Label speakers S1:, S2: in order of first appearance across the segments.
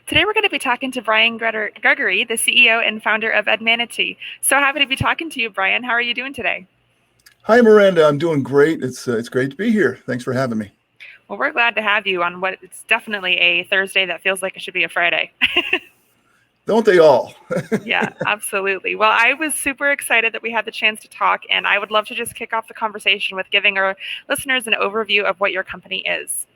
S1: Today we're going to be talking to Brian Gregory, the CEO and founder of ADMANITY. So happy to be talking to you, Brian. How are you doing today?
S2: Hi, Miranda. I'm doing great. It's great to be here. Thanks for having me.
S1: Well, we're glad to have you on what it's definitely a Thursday that feels like it should be a Friday.
S2: Don't they all?
S1: Yeah, absolutely. Well, I was super excited that we had the chance to talk, and I would love to just kick off the conversation with giving our listeners an overview of what your company is.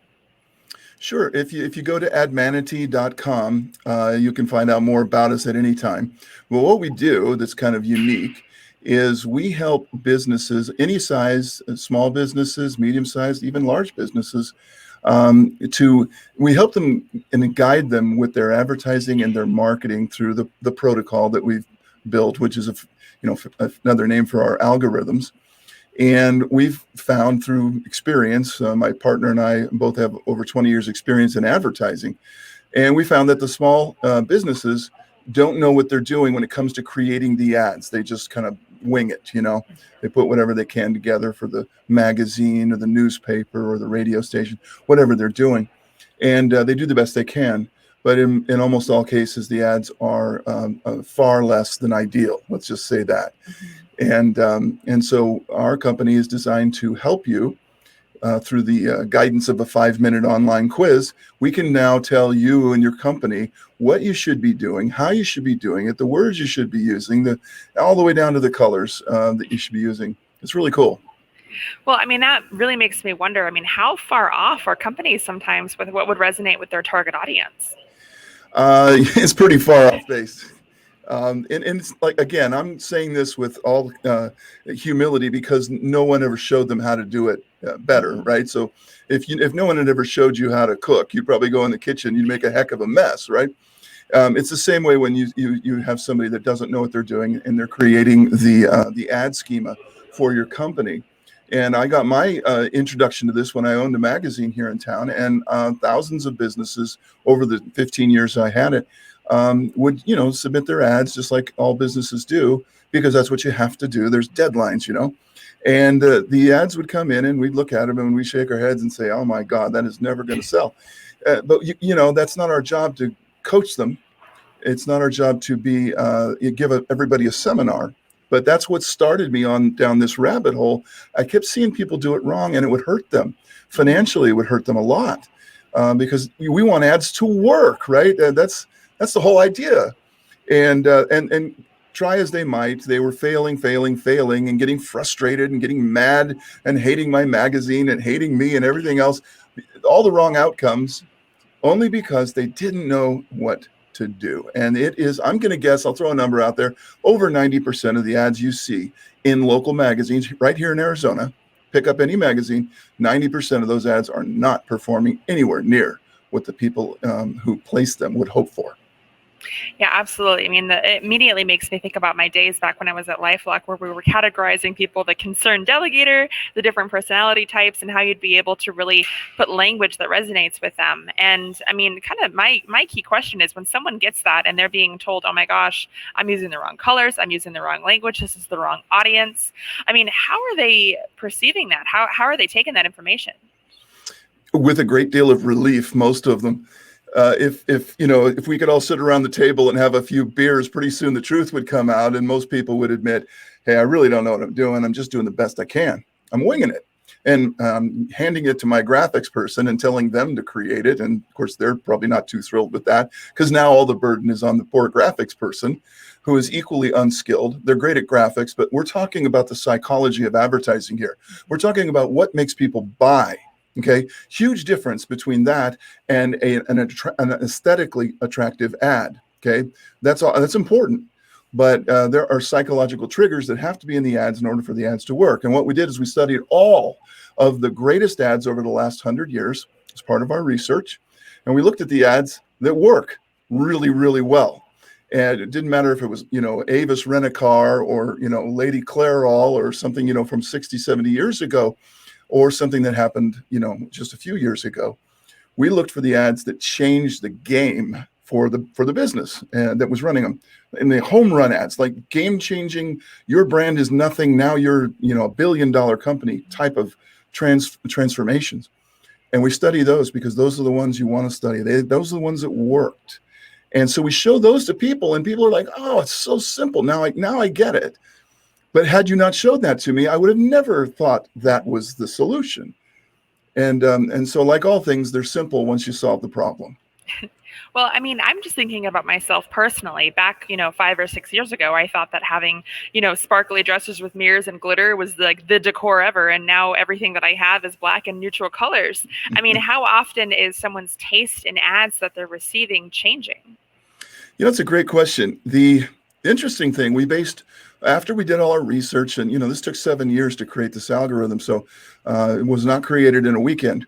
S2: Sure. If you go to admanity.com, you can find out more about us at any time. Well, what we do that's kind of unique is we help businesses, any size, small businesses, medium sized, even large businesses, to we help them and guide them with their advertising and their marketing through the protocol that we've built, which is another name for our algorithms. And we've found through experience, my partner and I both have over 20 years experience in advertising. And we found that the small businesses don't know what they're doing when it comes to creating the ads. They just kind of wing it. They put whatever they can together for the magazine or the newspaper or the radio station, whatever they're doing. And they do the best they can. But in almost all cases, the ads are far less than ideal. Let's just say that. And so our company is designed to help you through the guidance of a 5-minute online quiz. We can now tell you and your company what you should be doing, how you should be doing it, the words you should be using, all the way down to the colors that you should be using. It's really cool.
S1: Well, I mean, that really makes me wonder. I mean, how far off are companies sometimes with what would resonate with their target audience?
S2: It's pretty far off base. And it's like, again, I'm saying this with all humility because no one ever showed them how to do it better, right? So if no one had ever showed you how to cook, you'd probably go in the kitchen, you'd make a heck of a mess, right? It's the same way when you have somebody that doesn't know what they're doing and they're creating the ad schema for your company. And I got my introduction to this when I owned a magazine here in town, and thousands of businesses over the 15 years I had it would submit their ads just like all businesses do, because that's what you have to do. There's deadlines, and the ads would come in and we'd look at them and we shake our heads and say, oh my God, that is never going to sell. But that's not our job to coach them. It's not our job to be give everybody a seminar. But that's what started me on down this rabbit hole. I kept seeing people do it wrong, and it would hurt them financially. It would hurt them a lot because we want ads to work, right? That's the whole idea. And try as they might, they were failing, and getting frustrated and getting mad and hating my magazine and hating me and everything else. All the wrong outcomes, only because they didn't know what to do. And it is, I'm going to guess, I'll throw a number out there, over 90% of the ads you see in local magazines right here in Arizona, pick up any magazine, 90% of those ads are not performing anywhere near what the people who place them would hope for.
S1: Yeah, absolutely. I mean, it immediately makes me think about my days back when I was at LifeLock, where we were categorizing people, the concerned delegator, the different personality types, and how you'd be able to really put language that resonates with them. And I mean, kind of my key question is when someone gets that and they're being told, oh my gosh, I'm using the wrong colors, I'm using the wrong language, this is the wrong audience. I mean, how are they perceiving that? How are they taking that information?
S2: With a great deal of relief, most of them. If we could all sit around the table and have a few beers, pretty soon the truth would come out, and most people would admit, "Hey, I really don't know what I'm doing. I'm just doing the best I can. I'm winging it, and handing it to my graphics person and telling them to create it." And of course, they're probably not too thrilled with that because now all the burden is on the poor graphics person, who is equally unskilled. They're great at graphics, but we're talking about the psychology of advertising here. We're talking about what makes people buy. Okay, huge difference between that and an aesthetically attractive ad. Okay, that's all. That's important, but there are psychological triggers that have to be in the ads in order for the ads to work. And what we did is we studied all of the greatest ads over the last 100 years as part of our research, and we looked at the ads that work really, really well. And it didn't matter if it was, Avis Rent-A-Car or, Lady Clairol or something, from 60, 70 years ago, or something that happened, just a few years ago. We looked for the ads that changed the game for the business and that was running them. And the home run ads, like game changing, your brand is nothing, now you're, a $1 billion company type of transformations. And we study those because those are the ones you want to study. Those are the ones that worked. And so we show those to people, and people are like, oh, it's so simple. Now I get it. But had you not showed that to me, I would have never thought that was the solution. And so, like all things, they're simple once you solve the problem.
S1: Well, I mean, I'm just thinking about myself personally. Back, 5 or 6 years ago, I thought that having, sparkly dresses with mirrors and glitter was like the decor ever. And now everything that I have is black and neutral colors. I mean, how often is someone's taste in ads that they're receiving changing?
S2: It's a great question. The interesting thing, after we did all our research, and this took 7 years to create this algorithm, so it was not created in a weekend.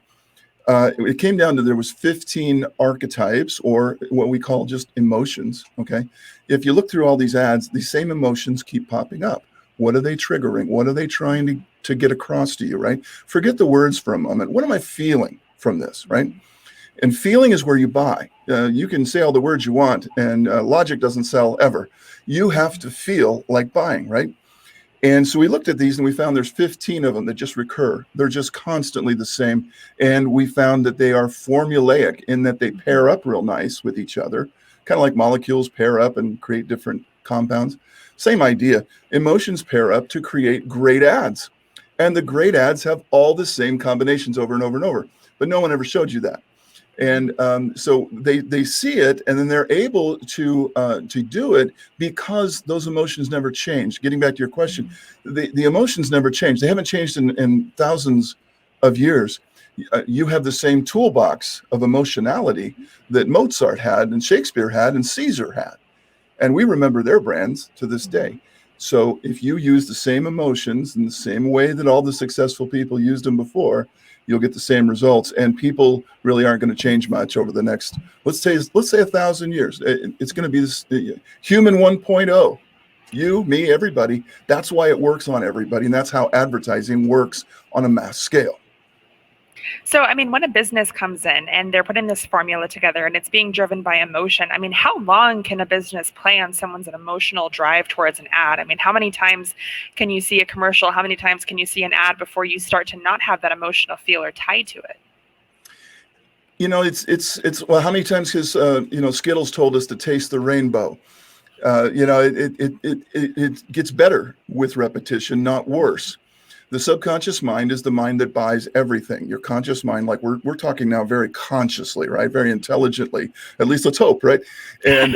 S2: It came down to there was 15 archetypes, or what we call just emotions. Okay, if you look through all these ads, these same emotions keep popping up. What are they triggering? What are they trying to get across to you? Right? Forget the words for a moment. What am I feeling from this? Right? And feeling is where you buy. You can say all the words you want, and logic doesn't sell ever. You have to feel like buying, right? And so we looked at these and we found there's 15 of them that just recur. They're just constantly the same. And we found that they are formulaic in that they pair up real nice with each other, kind of like molecules pair up and create different compounds. Same idea. Emotions pair up to create great ads. And the great ads have all the same combinations over and over and over. But no one ever showed you that. And so they see it, and then they're able to do it because those emotions never change. Getting back to your question, the emotions never change. They haven't changed in thousands of years. You have the same toolbox of emotionality that Mozart had, and Shakespeare had, and Caesar had, and we remember their brands to this day. So if you use the same emotions in the same way that all the successful people used them before, you'll get the same results. And people really aren't going to change much over the next, let's say 1,000 years. It's going to be this human 1.0. You, me, everybody. That's why it works on everybody. And that's how advertising works on a mass scale.
S1: So, I mean, when a business comes in and they're putting this formula together and it's being driven by emotion, I mean, how long can a business play on someone's emotional drive towards an ad? I mean, how many times can you see a commercial? How many times can you see an ad before you start to not have that emotional feeler tied to it?
S2: It's well, how many times has Skittles told us to taste the rainbow? It gets better with repetition, not worse. The subconscious mind is the mind that buys everything. Your conscious mind, like we're talking now very consciously, right? Very intelligently, at least let's hope, right? And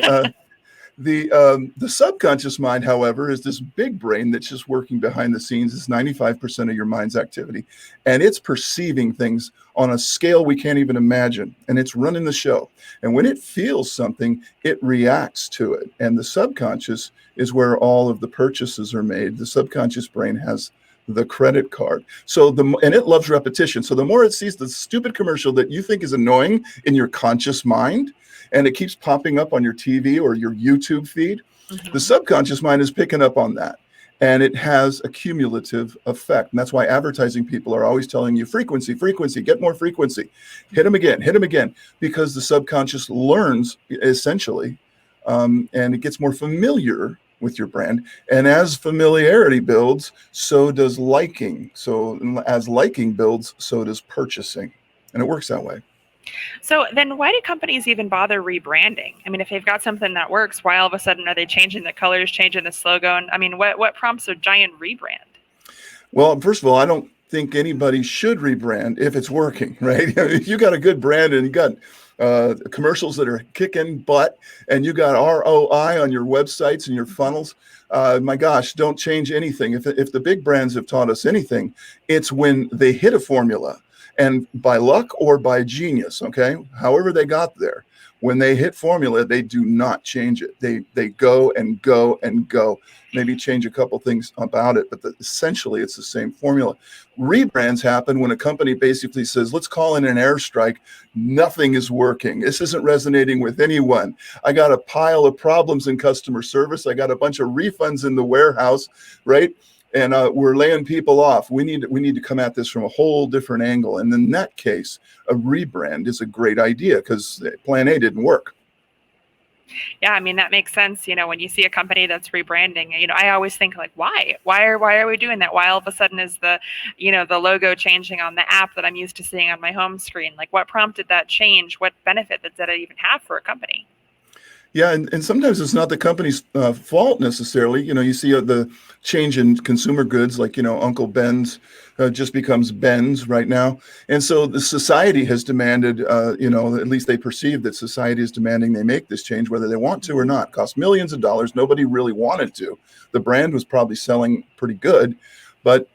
S2: the subconscious mind, however, is this big brain that's just working behind the scenes. It's 95% of your mind's activity, and it's perceiving things on a scale we can't even imagine, and it's running the show. And when it feels something, it reacts to it. And the subconscious is where all of the purchases are made. The subconscious brain has the credit card. And it loves repetition. So the more it sees the stupid commercial that you think is annoying in your conscious mind, and it keeps popping up on your TV or your YouTube feed, the subconscious mind is picking up on that. And it has a cumulative effect. And that's why advertising people are always telling you frequency, get more frequency, hit them again, because the subconscious learns essentially, and it gets more familiar with your brand. And as familiarity builds, so does liking. So as liking builds, so does purchasing. And it works that way.
S1: So then why do companies even bother rebranding? I mean, if they've got something that works, why all of a sudden are they changing the colors, changing the slogan? I mean, what prompts a giant rebrand?
S2: Well, first of all, I don't think anybody should rebrand if it's working, right? If you got a good brand and you got commercials that are kicking butt and you got ROI on your websites and your funnels, my gosh, don't change anything. If the big brands have taught us anything, it's when they hit a formula, and by luck or by genius, okay, however they got there, when they hit formula, they do not change it. They go and go and go. Maybe change a couple things about it, but essentially it's the same formula. Rebrands happen when a company basically says, let's call in an airstrike. Nothing is working. This isn't resonating with anyone. I got a pile of problems in customer service. I got a bunch of refunds in the warehouse, right? And we're laying people off. We need to come at this from a whole different angle. And in that case, a rebrand is a great idea because plan A didn't work.
S1: Yeah, I mean, that makes sense. When you see a company that's rebranding, I always think like, why are we doing that? Why all of a sudden is the logo changing on the app that I'm used to seeing on my home screen? Like, what prompted that change? What benefit did it even have for a company?
S2: Yeah, and sometimes it's not the company's fault necessarily. You see the change in consumer goods, like, Uncle Ben's just becomes Ben's right now. And so the society has demanded, at least they perceive that society is demanding they make this change, whether they want to or not. It costs millions of dollars. Nobody really wanted to. The brand was probably selling pretty good, but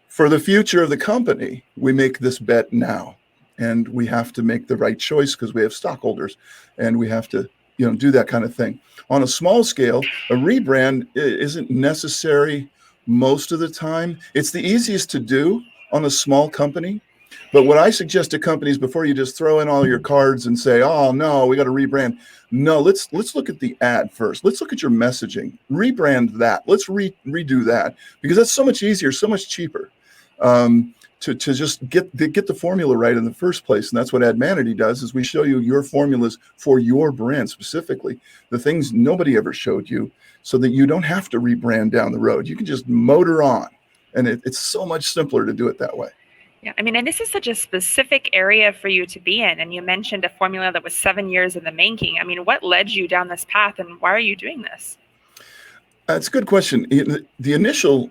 S2: for the future of the company, we make this bet now. And we have to make the right choice because we have stockholders, and we have to, do that kind of thing. On a small scale, a rebrand isn't necessary most of the time. It's the easiest to do on a small company. But what I suggest to companies, before you just throw in all your cards and say, "Oh no, we got to rebrand," no, let's look at the ad first. Let's look at your messaging. Rebrand that. Let's redo that, because that's so much easier, so much cheaper. To just get the formula right in the first place. And that's what ADMANITY does, is we show you your formulas for your brand specifically, the things nobody ever showed you, so that you don't have to rebrand down the road. You can just motor on. And it's so much simpler to do it that way.
S1: Yeah, I mean, and this is such a specific area for you to be in. And you mentioned a formula that was 7 years in the making. I mean, what led you down this path, and why are you doing this?
S2: That's a good question. The initial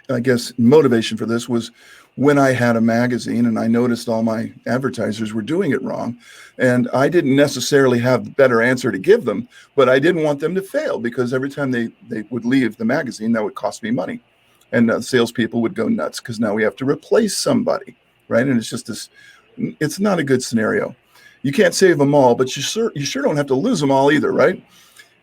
S2: I guess, motivation for this was when I had a magazine and I noticed all my advertisers were doing it wrong. And I didn't necessarily have the better answer to give them, but I didn't want them to fail, because every time they would leave the magazine, that would cost me money. And salespeople would go nuts because now we have to replace somebody, right? And it's just it's not a good scenario. You can't save them all, but you sure don't have to lose them all either, right?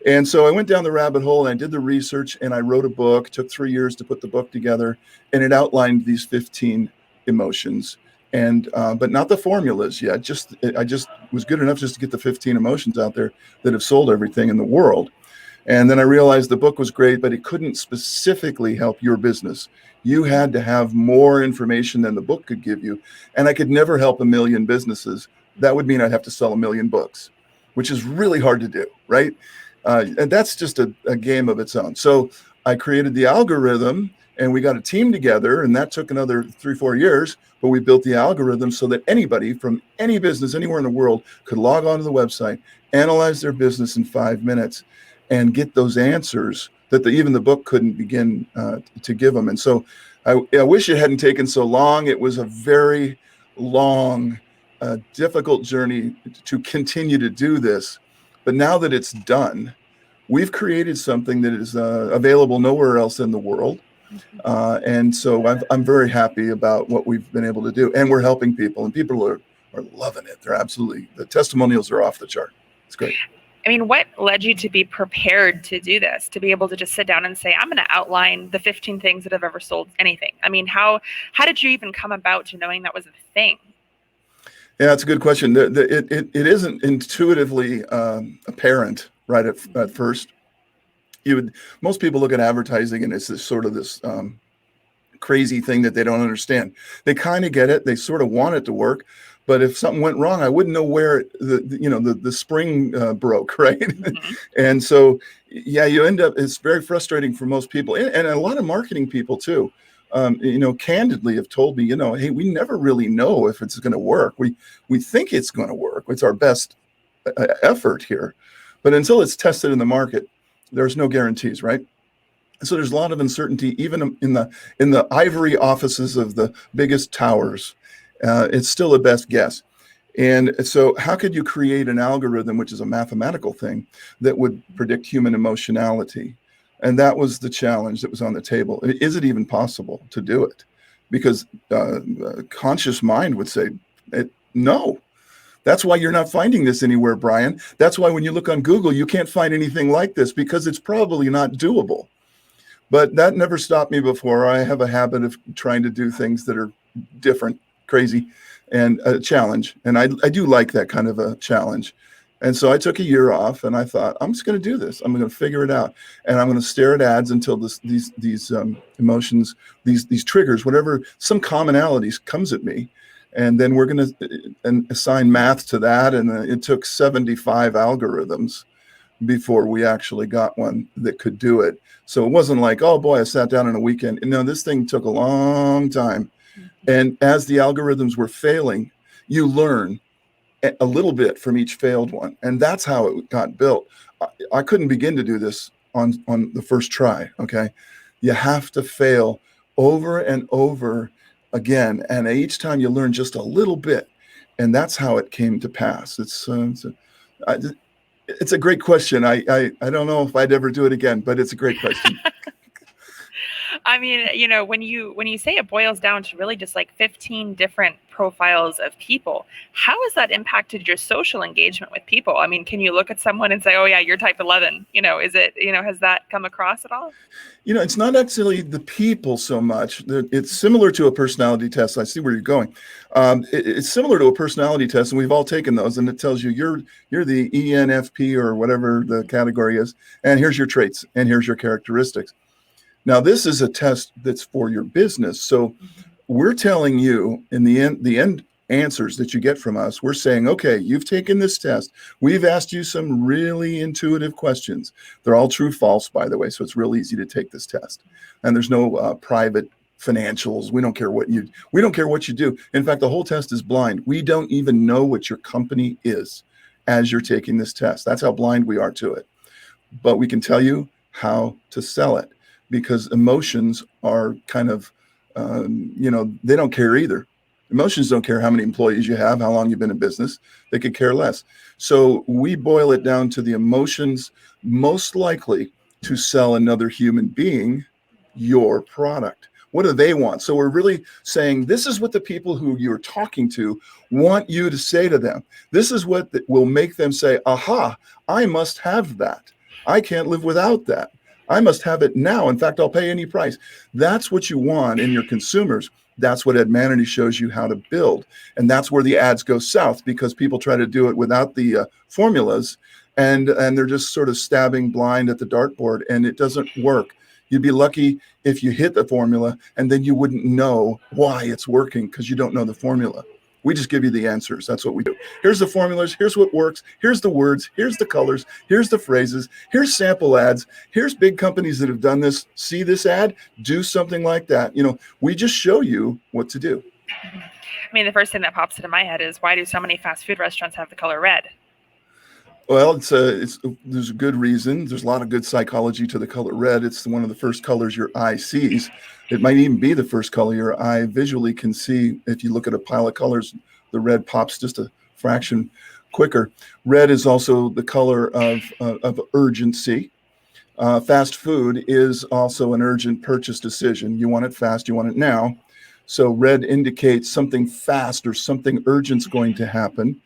S2: And so I went down the rabbit hole and I did the research and I wrote a book. It took 3 years to put the book together, and it outlined these 15 emotions, and but not the formulas yet. I just was good enough just to get the 15 emotions out there that have sold everything in the world. And then I realized the book was great, but it couldn't specifically help your business. You had to have more information than the book could give you. And I could never help a million businesses. That would mean I'd have to sell a million books, which is really hard to do, right? And that's just a game of its own. So I created the algorithm, and we got a team together, and that took another 3-4 years. But we built the algorithm so that anybody from any business anywhere in the world could log onto the website, analyze their business in 5 minutes, and get those answers that even the book couldn't begin to give them. And so I wish it hadn't taken so long. It was a very long, difficult journey to continue to do this. But now that it's done, we've created something that is available nowhere else in the world. And so I'm very happy about what we've been able to do. And we're helping people, and people are loving it. The testimonials are off the chart. It's great.
S1: I mean, what led you to be prepared to do this, to be able to just sit down and say, I'm going to outline the 15 things that have ever sold anything? I mean, how did you even come about to knowing that was a thing?
S2: Yeah, that's a good question. It isn't intuitively apparent right at first. Most people look at advertising and it's this crazy thing that they don't understand. They kind of get it. They sort of want it to work, but if something went wrong, I wouldn't know where the spring broke, right? Mm-hmm. And so, yeah, you end up. It's very frustrating for most people, and a lot of marketing people too. Candidly have told me, hey, we never really know if it's going to work. We think it's going to work. It's our best effort here, but until it's tested in the market, there's no guarantees, right? So there's a lot of uncertainty, even in the ivory offices of the biggest towers. It's still a best guess. And so how could you create an algorithm, which is a mathematical thing, that would predict human emotionality? And that was the challenge that was on the table. Is it even possible to do it? Because a conscious mind would say, no. That's why you're not finding this anywhere, Brian. That's why when you look on Google, you can't find anything like this, because it's probably not doable. But that never stopped me before. I have a habit of trying to do things that are different, crazy, and a challenge. And I do like that kind of a challenge. And so I took a year off, and I thought, I'm just going to do this. I'm going to figure it out, and I'm going to stare at ads until these emotions, these triggers, whatever, some commonalities comes at me, and then we're going to assign math to that. And it took 75 algorithms before we actually got one that could do it. So it wasn't like, oh boy, I sat down in a weekend. No, this thing took a long time. And as the algorithms were failing, you learn. a little bit from each failed one. And that's how it got built. I couldn't begin to do this on the first try. Okay. You have to fail over and over again. And each time you learn just a little bit. And that's how it came to pass. It's a great question. I don't know if I'd ever do it again, but it's a great question.
S1: I mean, when you say it boils down to really just like 15 different profiles of people, how has that impacted your social engagement with people? I mean, can you look at someone and say, "Oh yeah, you're type 11." Is it, has that come across at all?
S2: It's not actually the people so much. It's similar to a personality test. I see where you're going. It's similar to a personality test, and we've all taken those, and it tells you you're the ENFP or whatever the category is, and here's your traits, and here's your characteristics. Now, this is a test that's for your business. So we're telling you in the end answers that you get from us, we're saying, okay, you've taken this test. We've asked you some really intuitive questions. They're all true, false, by the way. So it's real easy to take this test. And there's no private financials. We don't care what you do. In fact, the whole test is blind. We don't even know what your company is as you're taking this test. That's how blind we are to it. But we can tell you how to sell it, because emotions are kind of, they don't care either. Emotions don't care how many employees you have, how long you've been in business. They could care less. So we boil it down to the emotions most likely to sell another human being your product. What do they want? So we're really saying, this is what the people who you're talking to want you to say to them. This is what will make them say, aha, I must have that. I can't live without that. I must have it now. In fact, I'll pay any price. That's what you want in your consumers. That's what ADMANITY shows you how to build. And that's where the ads go south, because people try to do it without the formulas, and they're just sort of stabbing blind at the dartboard, and it doesn't work. You'd be lucky if you hit the formula and then you wouldn't know why it's working, because you don't know the formula. We just give you the answers. That's what we do. Here's the formulas. Here's what works. Here's the words. Here's the colors. Here's the phrases. Here's sample ads. Here's big companies that have done this. See this ad? Do something like that. We just show you what to do.
S1: I mean, the first thing that pops into my head is, why do so many fast food restaurants have the color red?
S2: Well, there's a good reason. There's a lot of good psychology to the color red. It's one of the first colors your eye sees. It might even be the first color your eye visually can see. If you look at a pile of colors, the red pops just a fraction quicker. Red is also the color of urgency. Fast food is also an urgent purchase decision. You want it fast, you want it now. So red indicates something fast or something urgent's going to happen.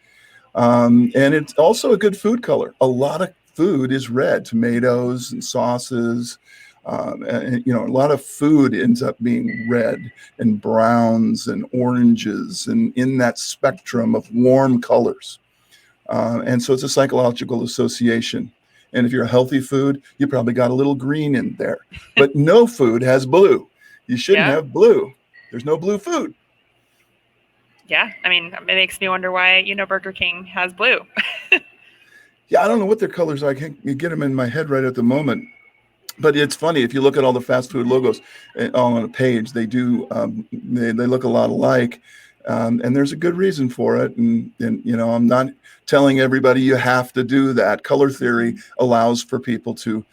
S2: And it's also a good food color. A lot of food is red, tomatoes and sauces. A lot of food ends up being red and browns and oranges, and in that spectrum of warm colors. And so it's a psychological association. And if you're a healthy food, you probably got a little green in there. But no food has blue. You shouldn't have blue. There's no blue food.
S1: Yeah, I mean, it makes me wonder why, Burger King has blue.
S2: Yeah, I don't know what their colors are. I can't get them in my head right at the moment. But it's funny, if you look at all the fast food logos all on a page, they do, they look a lot alike. And there's a good reason for it. And I'm not telling everybody you have to do that. Color theory allows for people to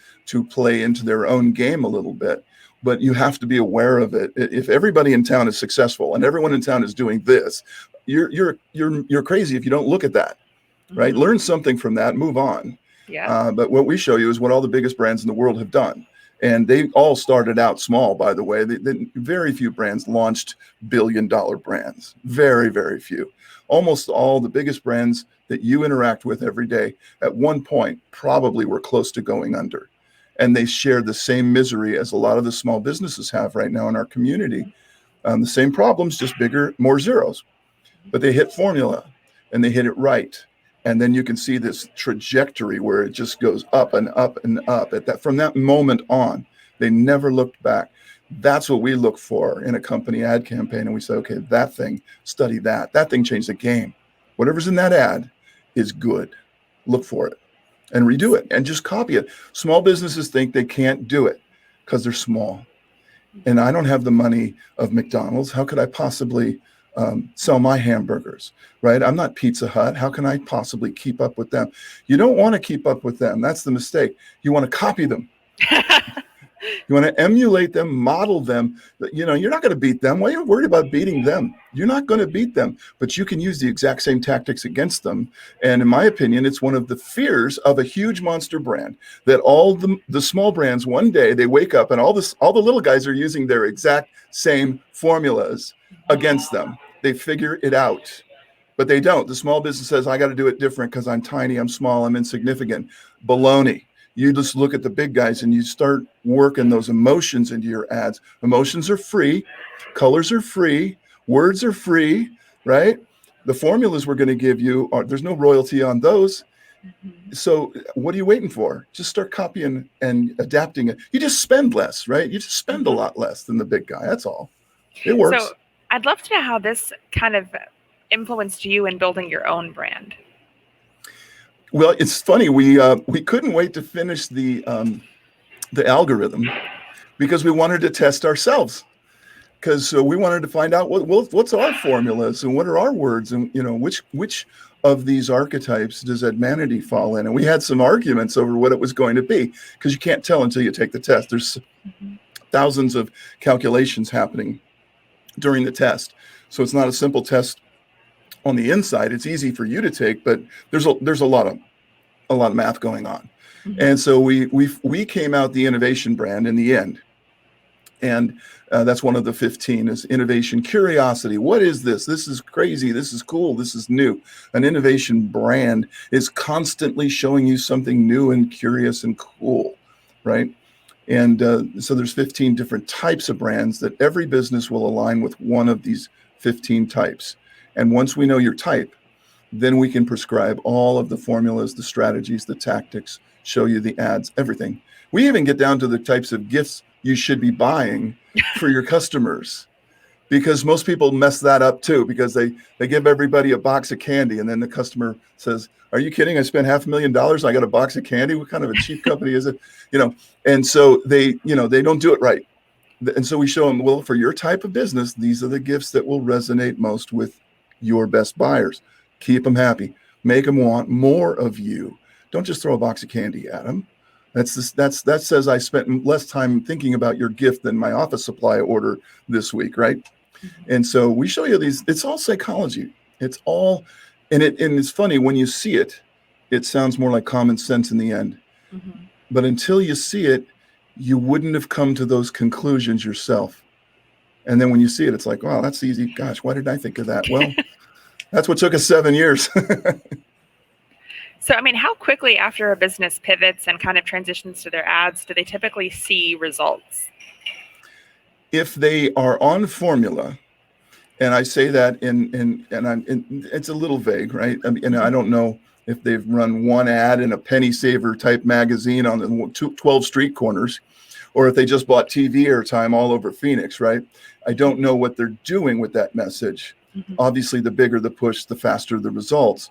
S2: play into their own game a little bit. But you have to be aware of it. If everybody in town is successful and everyone in town is doing this, you're crazy if you don't look at that, right? Learn something from that, move on.
S1: Yeah.
S2: But what we show you is what all the biggest brands in the world have done. And they all started out small, by the way. Very few brands launched billion-dollar brands. Very, very few. Almost all the biggest brands that you interact with every day at one point probably were close to going under. And they shared the same misery as a lot of the small businesses have right now in our community. The same problems, just bigger, more zeros. But they hit formula and they hit it right. And then you can see this trajectory where it just goes up and up and up. From that moment on, they never looked back. That's what we look for in a company ad campaign. And we say, okay, that thing, study that. That thing changed the game. Whatever's in that ad is good. Look for it and redo it and just copy it. Small businesses think they can't do it because they're small. And I don't have the money of McDonald's. How could I possibly sell my hamburgers, right? I'm not Pizza Hut. How can I possibly keep up with them? You don't want to keep up with them. That's the mistake. You want to copy them. You want to emulate them, model them. You're not going to beat them. Why are you worried about beating them? You're not going to beat them, but you can use the exact same tactics against them. And in my opinion, it's one of the fears of a huge monster brand that all the small brands, one day they wake up and all the little guys are using their exact same formulas against them. They figure it out, but they don't. The small business says, I got to do it different because I'm tiny, I'm small, I'm insignificant. Baloney. You just look at the big guys and you start working those emotions into your ads. Emotions are free, colors are free, words are free, right? The formulas we're going to give you there's no royalty on those. So what are you waiting for? Just start copying and adapting it. You just spend less, right? You just spend a lot less than the big guy. That's all. It works.
S1: So I'd love to know how this kind of influenced you in building your own brand.
S2: Well, it's funny. We couldn't wait to finish the algorithm because we wanted to test ourselves. Because we wanted to find out what's our formulas and what are our words, and which of these archetypes does ADMANITY fall in. And we had some arguments over what it was going to be because you can't tell until you take the test. There's thousands of calculations happening during the test, so it's not a simple test on the inside. It's easy for you to take, but there's a lot of math going on. And so we came out the innovation brand in the end, and that's one of the 15 is innovation curiosity. What is this? This is crazy. This is cool. This is new. An innovation brand is constantly showing you something new and curious and cool, right? And so there's 15 different types of brands that every business will align with one of these 15 types. And once we know your type, then we can prescribe all of the formulas, the strategies, the tactics, show you the ads, everything. We even get down to the types of gifts you should be buying for your customers, because most people mess that up too, because they give everybody a box of candy and then the customer says, are you kidding? I spent $500,000. I got a box of candy. What kind of a cheap company is it? And so they don't do it right. And so we show them, well, for your type of business, these are the gifts that will resonate most with your best buyers. Keep them happy. Make them want more of you. Don't just throw a box of candy at them. That says I spent less time thinking about your gift than my office supply order this week, right? And so we show you these. It's all psychology. It's all, and it's funny when you see it. It sounds more like common sense in the end. But until you see it, you wouldn't have come to those conclusions yourself. And then when you see it, it's like, wow, that's easy. Gosh, why did I think of that? Well, that's what took us 7 years.
S1: So, I mean, how quickly after a business pivots and kind of transitions to their ads, do they typically see results?
S2: If they are on formula, and I say that it's a little vague, right? I mean, and I don't know if they've run one ad in a penny saver type magazine on the 12 street corners, or if they just bought TV airtime all over Phoenix, right? I don't know what they're doing with that message. Obviously, the bigger the push, the faster the results.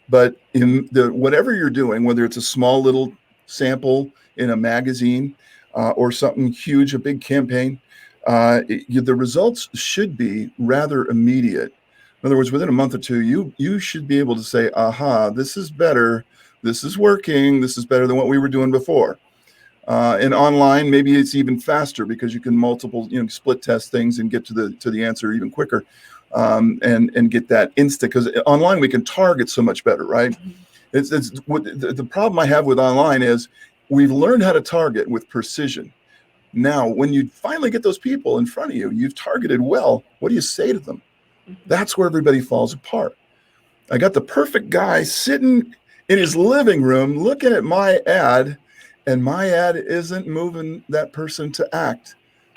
S2: But in whatever you're doing, whether it's a small little sample in a magazine or something huge, a big campaign, the results should be rather immediate. In other words, within a month or two, you should be able to say, aha, this is better. This is working. This is better than what we were doing before. And online, maybe it's even faster because you can split test things and get to the answer even quicker. And get that instant, because online we can target so much better, right? The problem I have with online is we've learned how to target with precision. Now, when you finally get those people in front of you, you've targeted well. What do you say to them? That's where everybody falls apart. I got the perfect guy sitting in his living room looking at my ad, and my ad isn't moving that person to act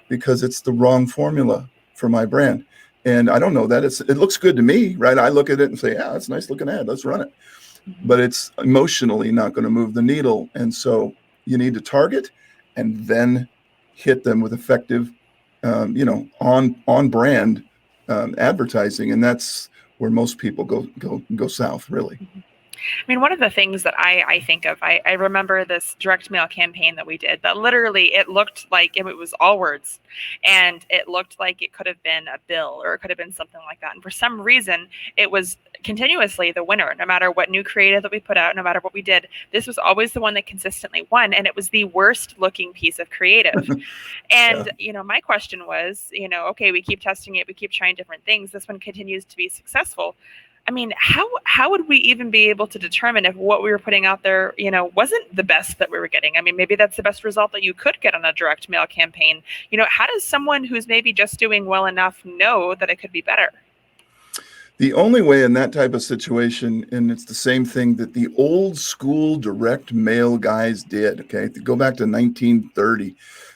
S2: because it's the wrong formula for my brand. And I don't know that it looks good to me, right? I look at it and say, yeah, that's a nice looking ad. Let's run it. But it's emotionally not going to move the needle. And so you need to target and then hit them with effective, on brand advertising. And that's where most people go south, really.
S1: I mean, one of the things that I think of, I remember this direct mail campaign that we did that literally it looked like it was all words, and it looked like it could have been a bill or it could have been something like that. And for some reason, it was continuously the winner, no matter what new creative that we put out, no matter what we did. This was always the one that consistently won, and it was the worst looking piece of creative.
S2: Yeah.
S1: And, my question was, okay, we keep testing it, we keep trying different things. This one continues to be successful. I mean, how would we even be able to determine if what we were putting out there, wasn't the best that we were getting? I mean, maybe that's the best result that you could get on a direct mail campaign. How does someone who's maybe just doing well enough know that it could be better?
S2: The only way in that type of situation, and it's the same thing that the old school direct mail guys did, okay? Go back to 1930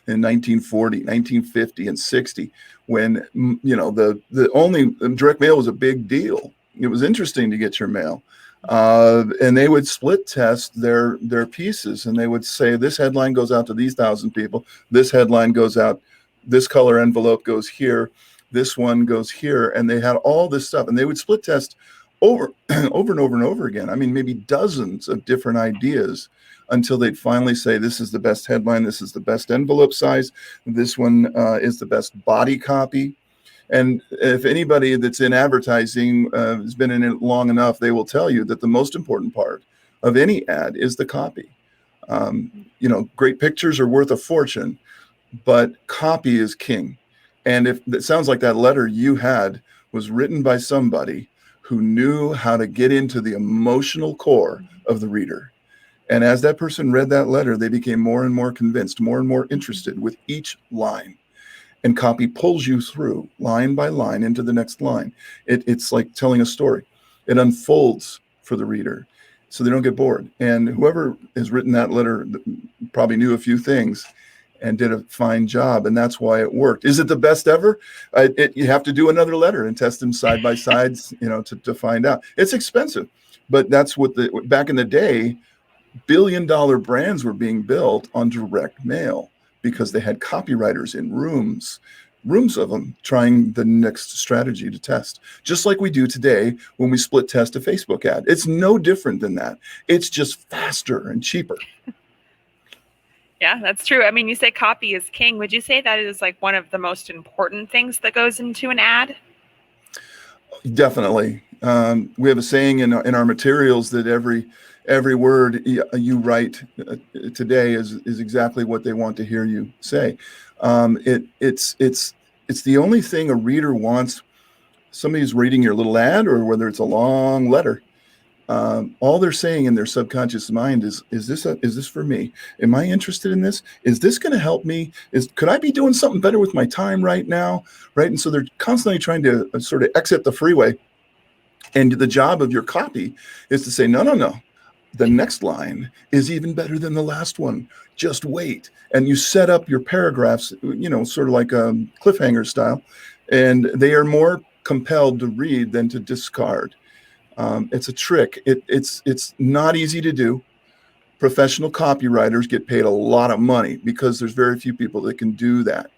S2: and 1940, 1950 and 60, when, the only direct mail was a big deal. It was interesting to get your mail. And they would split test their pieces, and they would say, this headline goes out to these 1,000 people. This headline goes out, this color envelope goes here. This one goes here, and they had all this stuff, and they would split test over over and over and over again. I mean, maybe dozens of different ideas until they'd finally say, this is the best headline, this is the best envelope size, this one is the best body copy. And if anybody that's in advertising has been in it long enough, they will tell you that the most important part of any ad is the copy. Great pictures are worth a fortune, but copy is king. And if it sounds like that letter you had was written by somebody who knew how to get into the emotional core of the reader. And as that person read that letter, they became more and more convinced, more and more interested with each line. And copy pulls you through line by line into the next line. It's like telling a story. It unfolds for the reader so they don't get bored. And whoever has written that letter probably knew a few things and did a fine job, and that's why it worked. Is it the best ever? You have to do another letter and test them side by sides, to find out. It's expensive, but that's what back in the day, billion-dollar brands were being built on direct mail because they had copywriters in rooms of them trying the next strategy to test, just like we do today when we split test a Facebook ad. It's no different than that. It's just faster and cheaper.
S1: Yeah, that's true. I mean, you say copy is king. Would you say that is like one of the most important things that goes into an ad?
S2: Definitely. We have a saying in our materials that every word you write today is exactly what they want to hear you say. It's the only thing a reader wants. Somebody's reading your little ad, or whether it's a long letter. All they're saying in their subconscious mind is this for me? Am I interested in this? Is this going to help me? Could I be doing something better with my time right now? Right. And so they're constantly trying to sort of exit the freeway. And the job of your copy is to say, no. The next line is even better than the last one. Just wait. And you set up your paragraphs, sort of like a cliffhanger style. And they are more compelled to read than to discard. It's a trick. It's not easy to do. Professional copywriters get paid a lot of money because there's very few people that can do that.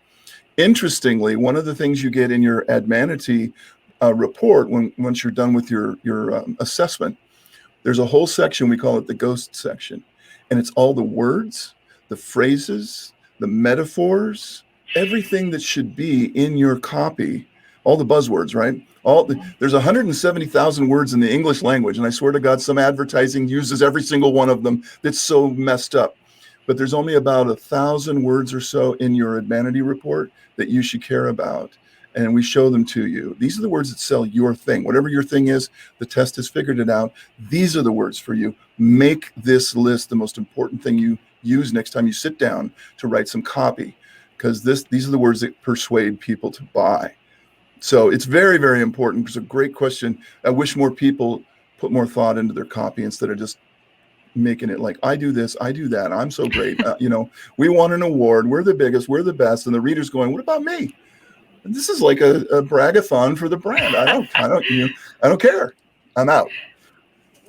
S2: Interestingly, one of the things you get in your ADMANITY report once you're done with your assessment, there's a whole section, we call it the ghost section. And it's all the words, the phrases, the metaphors, everything that should be in your copy, all the buzzwords, right? There's 170,000 words in the English language, and I swear to God, some advertising uses every single one of them. That's so messed up. But there's only about 1,000 words or so in your ADMANITY report that you should care about, and we show them to you. These are the words that sell your thing. Whatever your thing is, the test has figured it out. These are the words for you. Make this list the most important thing you use next time you sit down to write some copy, because these are the words that persuade people to buy. So it's very, very important. It's a great question. I wish more people put more thought into their copy instead of just making it like, I do this, I do that, I'm so great. We won an award, we're the biggest, we're the best, and the reader's going, what about me? And this is like a bragathon for the brand. I don't care. I'm out.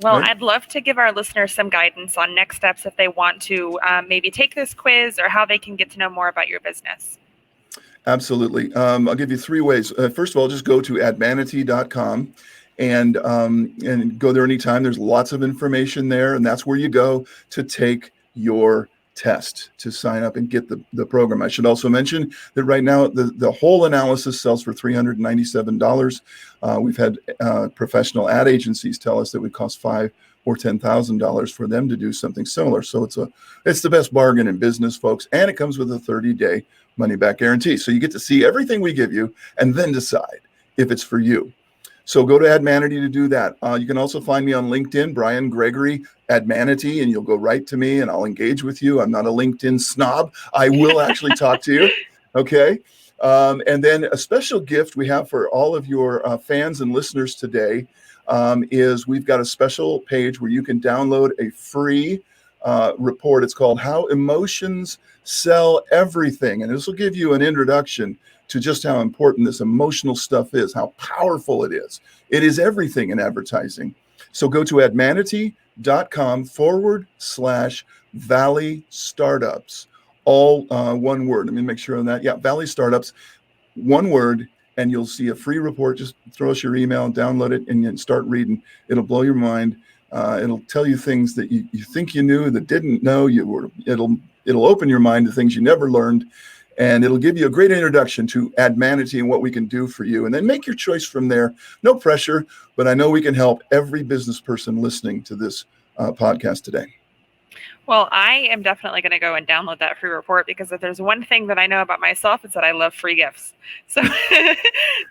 S1: Well,
S2: Right?
S1: I'd love to give our listeners some guidance on next steps if they want to maybe take this quiz or how they can get to know more about your business.
S2: Absolutely. I'll give you 3 ways. First of all, just go to admanity.com and go there anytime. There's lots of information there, and that's where you go to take your test, to sign up and get the program. I should also mention that right now the whole analysis sells for $397. We've had professional ad agencies tell us that it would cost $5,000 or $10,000 for them to do something similar. So it's the best bargain in business, folks, and it comes with a 30-day money-back guarantee. So you get to see everything we give you and then decide if it's for you. So go to ADMANITY to do that. You can also find me on LinkedIn, Brian Gregory, ADMANITY, and you'll go right to me and I'll engage with you. I'm not a LinkedIn snob. I will actually talk to you. Okay. And then a special gift we have for all of your fans and listeners today is we've got a special page where you can download a free report. It's called How Emotions Sell Everything. And this will give you an introduction to just how important this emotional stuff is, how powerful it is. It is everything in advertising. So go to admanity.com/Valley Startups. All one word. Let me make sure on that. Yeah, Valley Startups, one word, and you'll see a free report. Just throw us your email and download it and start reading. It'll blow your mind. It'll tell you things that you think you knew that didn't know. It'll open your mind to things you never learned. And it'll give you a great introduction to ADMANITY and what we can do for you. And then make your choice from there. No pressure, but I know we can help every business person listening to this podcast today.
S1: Well, I am definitely going to go and download that free report, because if there's one thing that I know about myself, it's that I love free gifts. So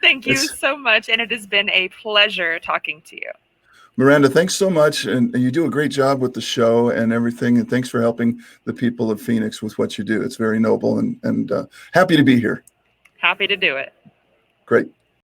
S1: thank you so much. And it has been a pleasure talking to you.
S2: Miranda, thanks so much. And you do a great job with the show and everything. And thanks for helping the people of Phoenix with what you do. It's very noble and happy to be here.
S1: Happy to do it.
S2: Great.